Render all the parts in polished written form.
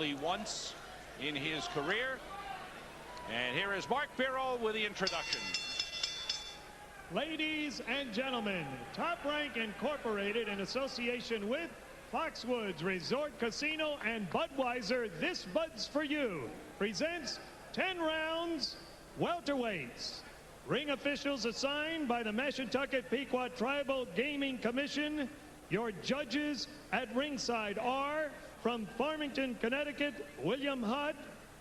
only once in his career. And here is Mark Biro with the introduction. Ladies and gentlemen, Top Rank Incorporated, in association with Foxwoods Resort Casino and Budweiser, This Bud's for You, presents 10 rounds welterweights. Ring officials assigned by the Mashantucket Pequot Tribal Gaming Commission. Your judges at ringside are, from Farmington, Connecticut, William Hutt;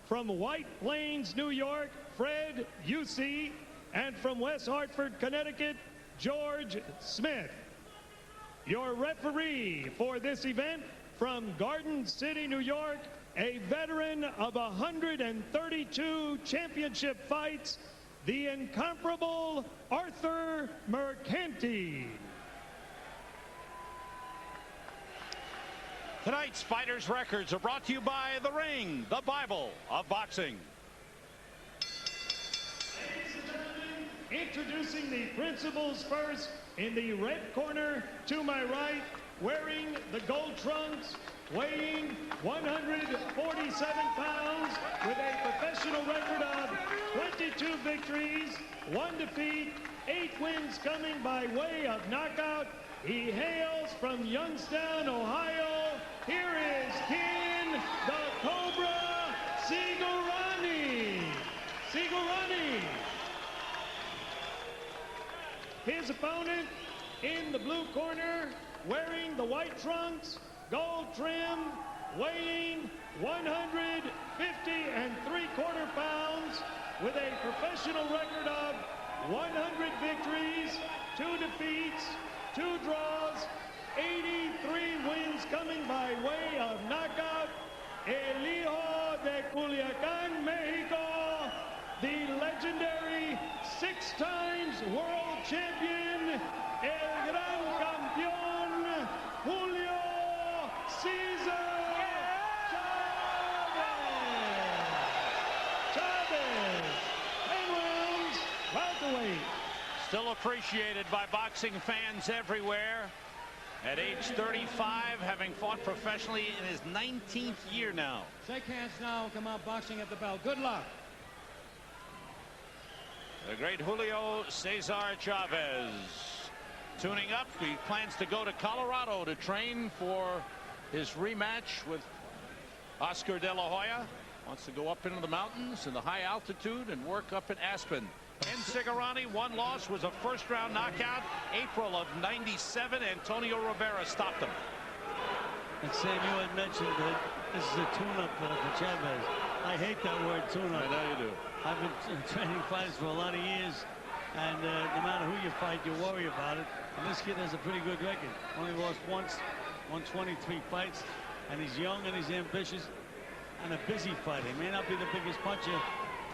from White Plains, New York, Fred Yusi; and from West Hartford, Connecticut, George Smith. Your referee for this event, from Garden City, New York, a veteran of 132 championship fights, the incomparable Arthur Mercanti. Tonight's fighters' records are brought to you by The Ring, the Bible of boxing. Ladies and gentlemen, introducing the principals first. In the red corner to my right, wearing the gold trunks, weighing 147 pounds, with a professional record of 22 victories, 1 defeat, 8 wins coming by way of knockout. He hails from Youngstown, Ohio. Here is King the Cobra Sigurani. Sigurani. His opponent in the blue corner, wearing the white trunks, gold trim, weighing 150 pounds, with a professional record of 100 victories, 2 defeats, 2 draws, 83 wins coming by way of knockout. El Hijo de Culiacán, Mexico, the legendary 6 times world champion, el gran campeón, Julio Cesar Chavez. 10 rounds, welterweight. Still appreciated by boxing fans everywhere. At age 35, having fought professionally in his 19th year now. Shake hands now, come out boxing at the bell. Good luck. The great Julio Cesar Chavez tuning up. He plans to go to Colorado to train for his rematch with Oscar De La Hoya. Wants to go up into the mountains and the high altitude and work up in Aspen. And Sigurani, 1 loss, was a first-round knockout. April of '97, Antonio Rivera stopped him. And Sam, you had mentioned that this is a tune-up for Chavez. I hate that word, tune-up. I know you do. I've been training fighters for a lot of years, and no matter who you fight, you worry about it. And this kid has a pretty good record. Only lost once, won 23 fights, and he's young and he's ambitious and a busy fighter. He may not be the biggest puncher,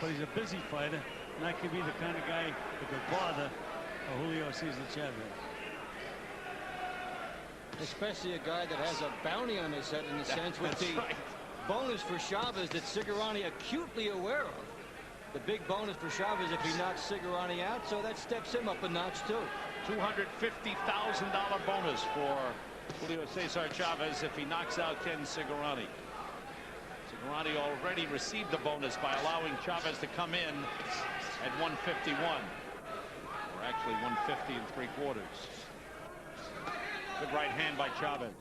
but he's a busy fighter, and that could be the kind of guy that could bother Julio Cesar Chavez. Especially a guy that has a bounty on his head, in a sense, with the bonus for Chavez that Sigurani acutely aware of. The big bonus for Chavez if he knocks Sigurani out, so that steps him up a notch too. $250,000 bonus for Julio Cesar Chavez if he knocks out Ken Sigurani. Sigurani already received the bonus by allowing Chavez to come in at 151, or actually 150 3/4. Good right hand by Chavez.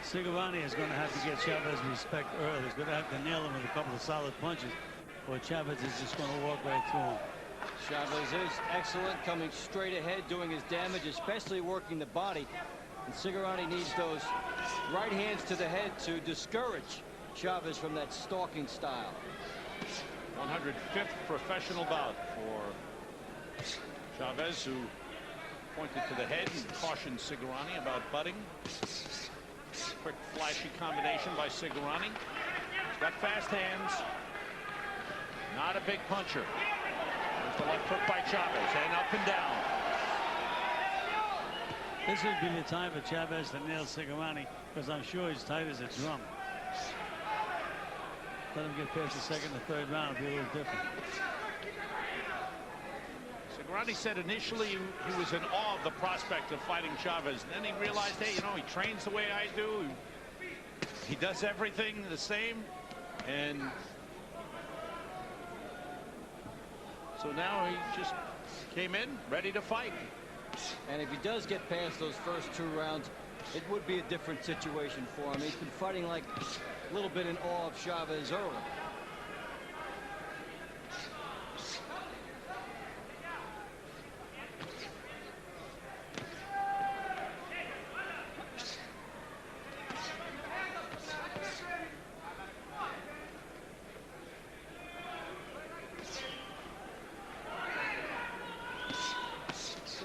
Sigurani is going to have to get Chavez respect early. He's going to have to nail him with a couple of solid punches, or Chavez is just going to walk right through him. Chavez is excellent, coming straight ahead, doing his damage, especially working the body. And Sigurani needs those right hands to the head to discourage Chavez from that stalking style. 105th professional bout for Chavez, who pointed to the head and cautioned Sigurani about butting. Quick, flashy combination by Sigurani. He's got fast hands. Not a big puncher. There's the left hook by Chavez, and up and down. This would be the time for Chavez to nail Sigurani, because I'm sure he's tight as a drum. Let him get past the second and third round. It'll be a little different. Sigurani said initially he was in awe of the prospect of fighting Chavez. And then he realized, hey, you know, he trains the way I do. He does everything the same. And so now he just came in ready to fight. And if he does get past those first 2 rounds, it would be a different situation for him. He's been fighting like a little bit in awe of Chavez early.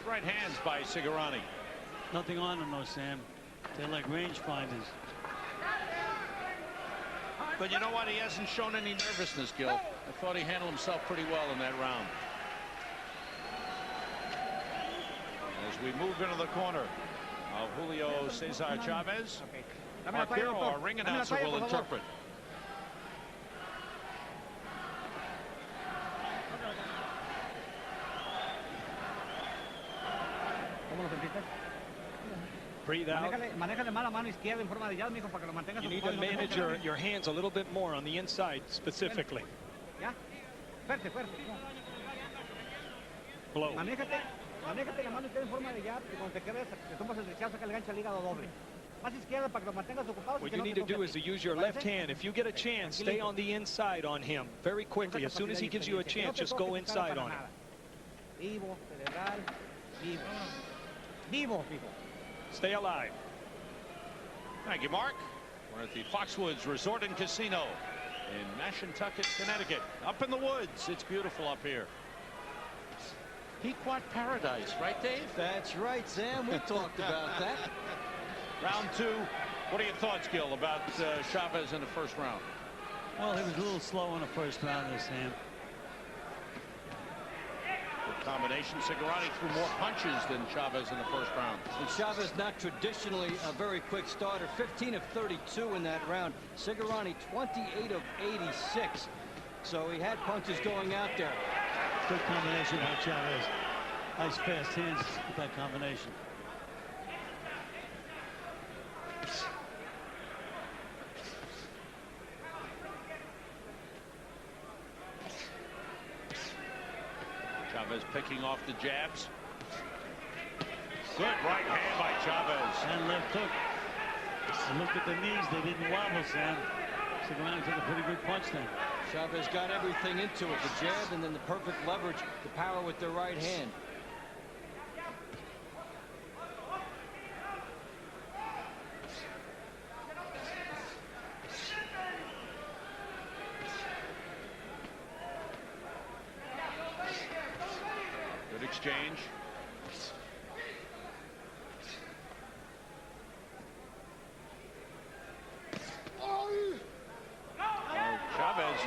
Right hands by Sigurani. Nothing on them, though, Sam. They're like range finders. But you know what? He hasn't shown any nervousness, Gil. I thought he handled himself pretty well in that round. As we move into the corner of Julio Cesar Chavez, Marquero, our ring announcer, will interpret. Breathe out. Manéjale más la mano izquierda en forma de jab, mijo, para que lo mantengas. You need to manage your hands a little bit more on the inside, specifically. Ya. Fuerte, fuerte. Blow. Manéjate la mano izquierda en forma de jab y cuando te quedes, te tomas el derechazo, saca el gancho al hígado doble. Más izquierda para que lo mantengas ocupado. What you need to do is to use your left hand. If you get a chance, stay on the inside on him very quickly. As soon as he gives you a chance, just go inside on him. Vivo, cerebral, vivo. Vivo, vivo. Stay alive. Thank you, Mark. We're at the Foxwoods Resort and Casino in Mashantucket, Connecticut. Up in the woods. It's beautiful up here. Pequot Paradise, right, Dave? That's right, Sam. We talked about that. Round 2. What are your thoughts, Gil, about Chavez in the first round? Well, he was a little slow in the first round there, Sam. Good combination. Sigurani threw more punches than Chavez in the first round. And Chavez not traditionally a very quick starter. 15 of 32 in that round. Sigurani 28 of 86. So he had punches going out there. Good combination by Chavez. Nice fast hands with that combination. Chavez picking off the jabs. Good right hand by Chavez. And left hook. And look at the knees. They didn't wobble, Sam. Sigurani took a pretty good punch then. Chavez got everything into it. The jab and then the perfect leverage. The power with the right hand. Good exchange. Chavez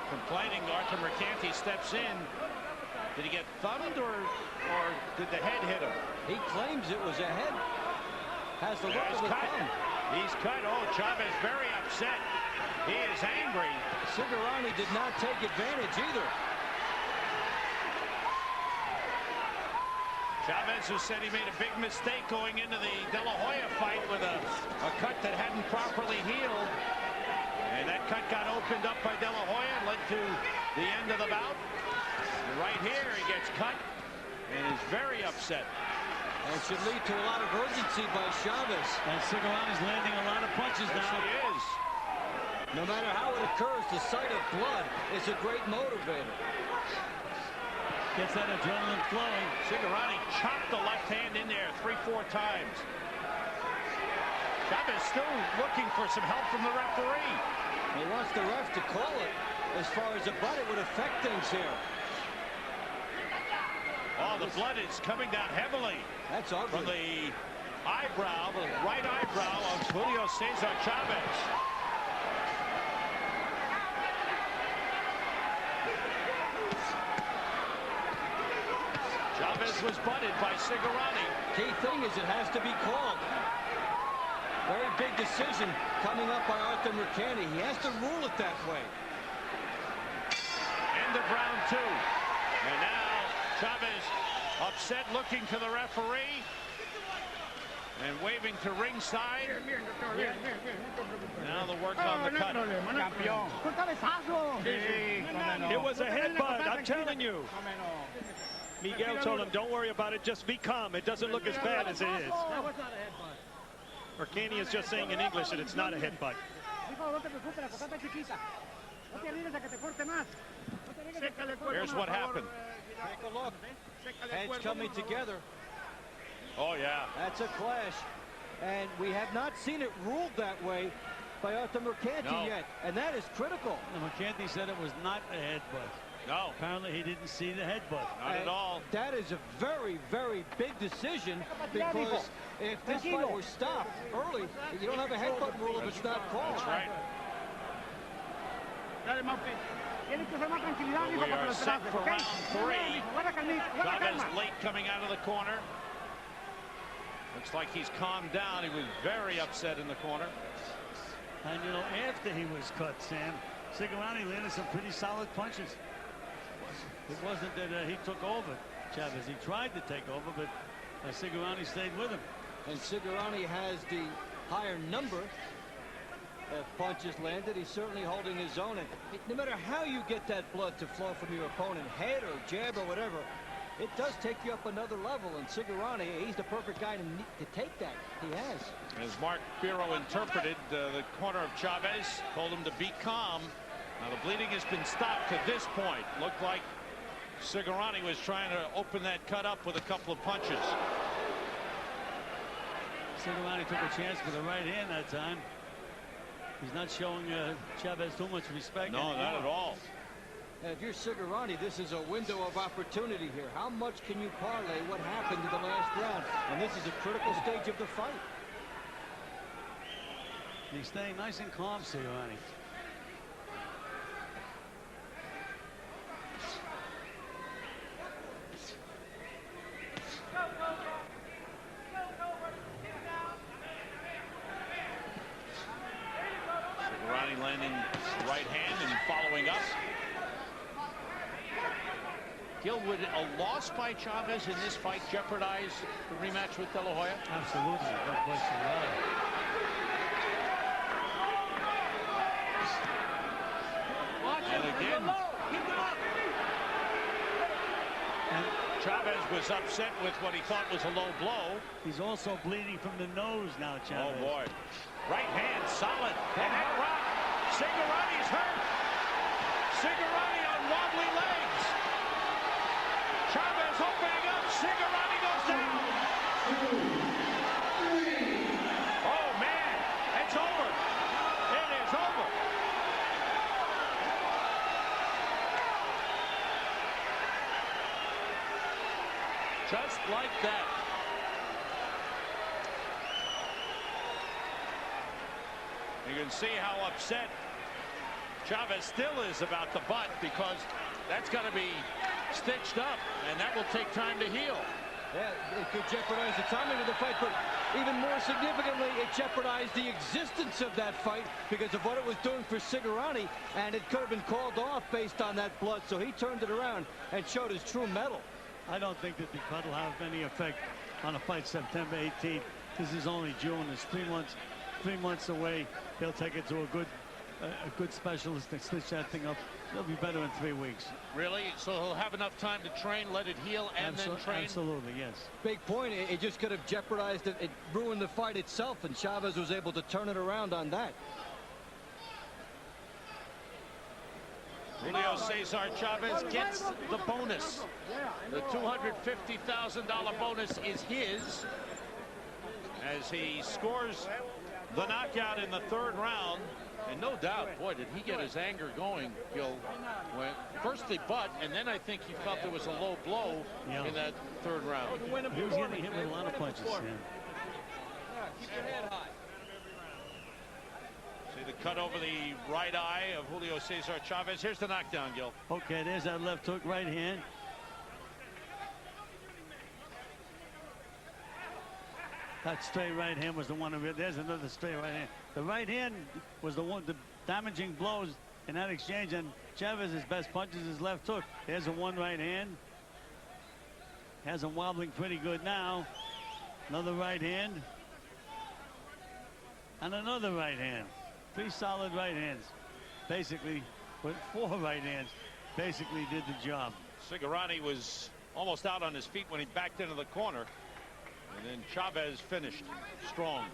complaining. Arthur Mercanti steps in. Did he get thumbed or did the head hit him? He claims it was a head. Has the look He's of a cut. thumb. He's cut. Oh, Chavez very upset. He is angry. Sigurani did not take advantage either. Chavez, who said he made a big mistake going into the De La Hoya fight with a cut that hadn't properly healed. And that cut got opened up by De La Hoya and led to the end of the bout. And right here, he gets cut and is very upset. And it should lead to a lot of urgency by Chavez. And Sigurani's landing a lot of punches Yes, now. he is. No matter how it occurs, the sight of blood is a great motivator. Gets that adrenaline flowing. Sigurani chopped the left hand in there 3-4 times. Chavez still looking for some help from the referee. He wants the ref to call it. As far as the blood, it would affect things here. Oh, the blood is coming down heavily. That's ugly. From the eyebrow, the right eyebrow of Julio Cesar Chavez. Chavez was butted by Sigurani. Key thing is it has to be called. Very big decision coming up by Arthur Mercanti. He has to rule it that way. End of round 2. And now Chavez Upset, looking to the referee. And waving to ringside. Now the work on the cut. It was a headbutt, I'm telling you. Miguel told him, don't worry about it, just be calm. It doesn't look as bad as it is. Urquini is just saying in English that it's not a headbutt. Here's what happened. Take a look. Heads coming together. Oh, yeah. That's a clash. And we have not seen it ruled that way by Arthur Mercanti yet. And that is critical. Mercanti said it was not a headbutt. No. Apparently he didn't see the headbutt. Not at all. That is a very, very big decision, because if this fight were stopped early, you don't have a headbutt rule if it's not called. That's right. We are set for round 3. Chavez late coming out of the corner. Looks like he's calmed down. He was very upset in the corner. And, you know, after he was cut, Sam, Sigurani landed some pretty solid punches. It wasn't that he took over Chavez. He tried to take over, but Sigurani stayed with him. And Sigurani has the higher number of punches landed. He's certainly holding his own. And no matter how you get that blood to flow from your opponent, head or jab or whatever, it does take you up another level. And Sigurani, he's the perfect guy to take that. He has. As Mark Biro interpreted the corner of Chavez, told him to be calm. Now the bleeding has been stopped to this point. Looked like Sigurani was trying to open that cut up with a couple of punches. Sigurani took a chance with the right hand that time. He's not showing Chavez too much respect. No, not at all. And if you're Sigurani, this is a window of opportunity here. How much can you parlay what happened in the last round? And this is a critical stage of the fight. He's staying nice and calm, Sigurani. Sigurani landing right hand and following up. Gil, would a loss by Chavez in this fight jeopardize the rematch with De La Hoya? Absolutely, no question about it. And again, And Chavez was upset with what he thought was a low blow. he's also bleeding from the nose now, Chavez. Oh boy. Right hand solid. And that rock. Sigurani's hurt. Sigurani on wobbly legs. Chavez opening up. Sigurani goes down. Oh man. It's over. It is over. Just like that. You can see how upset Chavez still is about the butt, because that's got to be stitched up, and that will take time to heal. Yeah, it could jeopardize the timing of the fight, but even more significantly, it jeopardized the existence of that fight because of what it was doing for Sigurani, and it could have been called off based on that blood, so he turned it around and showed his true mettle. I don't think that the cut will have any effect on the fight September 18th. This is only June. It's 3 months away. They'll take it to a good specialist to stitch that thing up. He'll be better in 3 weeks. Really? So he'll have enough time to train, let it heal, and then train? Absolutely, yes. Big point. It just could have jeopardized it. It ruined the fight itself, and Chavez was able to turn it around on that. Julio Cesar Chavez gets the bonus. The $250,000 bonus is his as he scores the knockout in the 3rd round. And no doubt, boy, did he get his anger going, Gil. First the butt, and then I think he felt there was a low blow in that 3rd round. He was getting hit with a lot of punches. Yeah. Keep your head high. See the cut over the right eye of Julio Cesar Chavez. Here's the knockdown, Gil. Okay, there's that left hook, right hand. That straight right hand was the one. There's another straight right hand. The right hand was the one, the damaging blows in that exchange. And Chavez's best punch is his left hook. There's a one right hand. Has him wobbling pretty good now. Another right hand. And another right hand. 3 solid right hands. Basically, with 4 right hands, basically did the job. Sigurani was almost out on his feet when he backed into the corner. And then Chavez finished strong.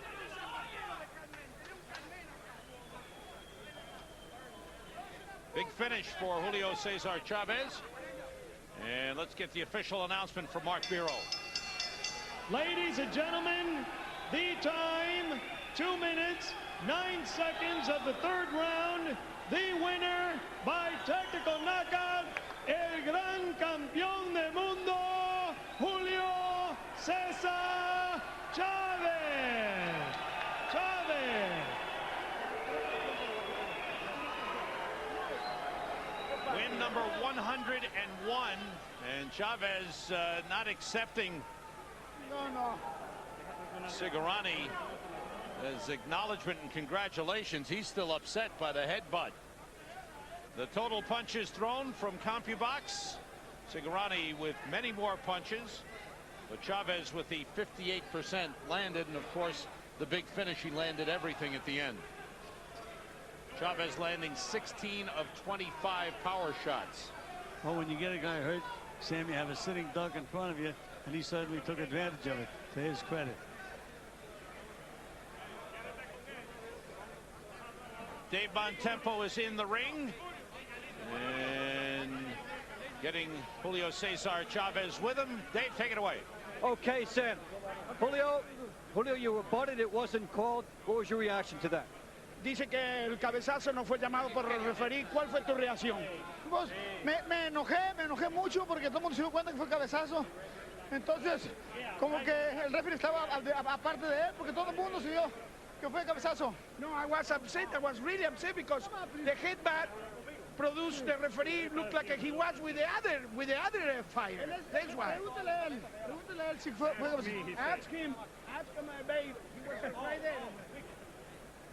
Big finish for Julio Cesar Chavez. And let's get the official announcement from Mark Biro. Ladies and gentlemen, the time, 2 minutes, 9 seconds of the 3rd round. The winner by technical knockout, el gran campeón del mundo, Julio Cesar Chavez. Win number 101, and Chavez not accepting Sigurani as acknowledgement and congratulations. He's still upset by the headbutt. The total punches thrown from CompuBox. Sigurani with many more punches, but Chavez with the 58% landed, and of course the big finish, he landed everything at the end. Chavez landing 16 of 25 power shots. Well, when you get a guy hurt, Sam, you have a sitting duck in front of you, and he certainly took advantage of it, to his credit. Dave Bontempo is in the ring and getting Julio Cesar Chavez with him. Dave, take it away. Okay, Sam. Julio, you were butted. It wasn't called. What was your reaction to that? Dice que el cabezazo no fue llamado por el referí. ¿Cuál fue tu reacción? Pues, me enojé mucho porque todo el mundo se dio cuenta que fue cabezazo. Entonces, como que el referee estaba aparte de él porque todo el mundo se dio que fue cabezazo. No, I was upset. I was really upset because the headbutt produced the referee looked like he was with the other fighter. That's why. Pregúntele a él si fue cabezazo. Ask him, babe. He was right there.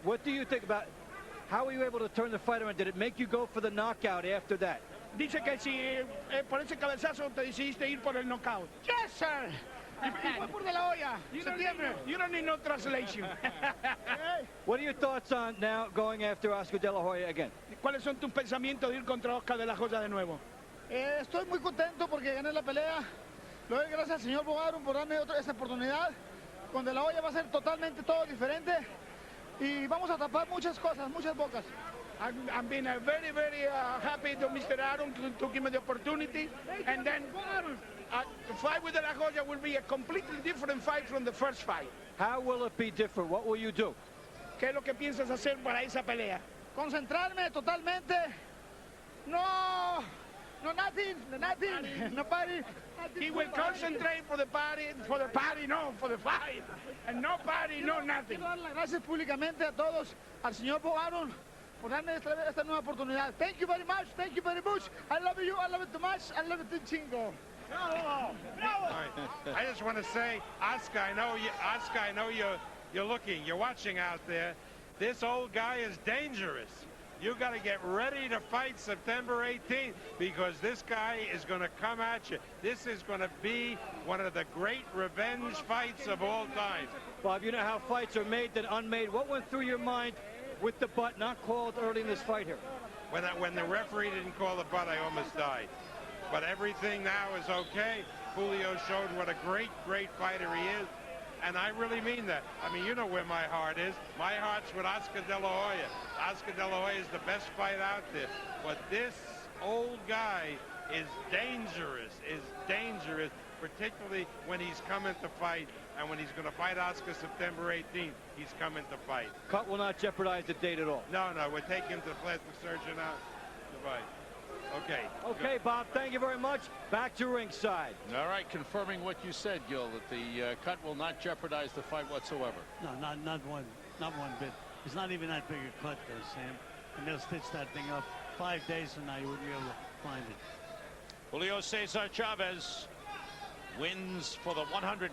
What do you think about how were you able to turn the fight around? Did it make you go for the knockout after that? Dice que si por ese cabezazo te decidiste ir por el knockout. Yes, sir. Y fue por de la olla. You don't need no translation. What are your thoughts on now going after Oscar De La Hoya again? ¿Cuáles son tus pensamientos de ir contra Oscar De La Hoya de nuevo? Estoy muy contento porque gané la pelea. Le doy gracias al señor Bogarum por darme esta oportunidad. Con De La Hoya va a ser totalmente todo diferente. Y vamos a tapar muchas cosas, muchas bocas. I'm being very, very happy that Mr. Aaron took him the opportunity. And then the fight with De La Hoya will be a completely different fight from the first fight. How will it be different? What will you do? ¿Qué es lo que piensas hacer para esa pelea? Concentrarme totalmente. No, nothing, nobody. He will concentrate for the party, no, for the fight. And no party, no nothing. Quiero dar las gracias públicamente a todos, al señor Bogarum, por darme esta nueva oportunidad. Thank you very much. I love you, I love it too much, I love it too chingo. Bravo. I just want to say, Oscar, I know you're watching out there. This old guy is dangerous. You got to get ready to fight September 18th because this guy is going to come at you. This is going to be one of the great revenge fights of all time. Bob, you know how fights are made than unmade. What went through your mind with the butt not called early in this fight here? When the referee didn't call the butt, I almost died. But everything now is okay. Julio showed what a great fighter he is. And I really mean that. I mean, you know where my heart is. My heart's with Oscar De La Hoya. Oscar De La Hoya is the best fight out there. But this old guy is dangerous, particularly when he's coming to fight. And when he's going to fight Oscar September 18th, he's coming to fight. Cut will not jeopardize the date at all. No, we're taking him to the plastic surgeon now to fight. Okay, Bob, thank you very much. Back to ringside. All right, confirming what you said, Gil, that the cut will not jeopardize the fight whatsoever. No, not one bit. It's not even that big a cut there, Sam. And they'll stitch that thing up. 5 days from now, you wouldn't be able to find it. Julio Cesar Chavez wins for the 101st